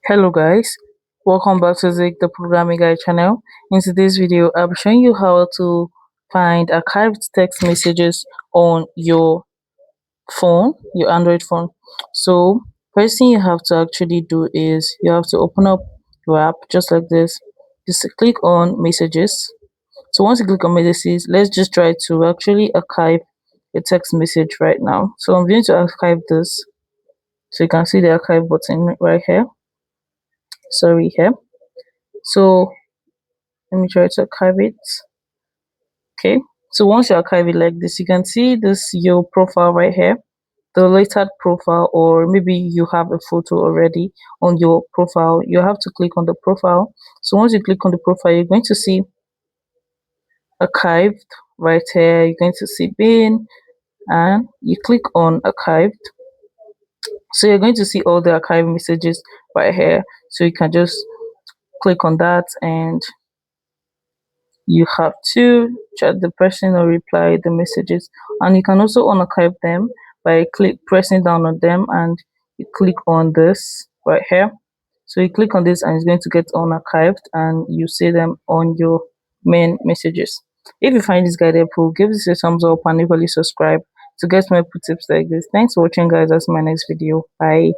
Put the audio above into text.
Hello guys, welcome back to the programming guide channel. In today's video I'll be showing you how to find archived text messages on your phone, your Android phone. So first thing you have to actually do is you have to open up your app just like this. Just click on messages. So once you click on messages, let's just try to actually archive a text message right now. So I'm going to archive this. So you can see the archive button right here. Sorry, here. So let me try to archive it. Okay, so once you archive it like this, you can see this your profile right here, the later profile, or maybe you have a photo already on your profile. You have to click on the profile. So once you click on the profile, you're going to see archived right here. You're going to see bin, and you click on archived. So you're going to see all the archive messages right here. So you can just click on that, and you have to chat the person or reply the messages, and you can also unarchive them by pressing down on them, and you click on this right here. So you click on this and it's going to get unarchived, and you see them on your main messages. If you find this guide helpful, give this a thumbs up and equally subscribe to get more tips like this. Thanks for watching guys. That's my next video. Bye.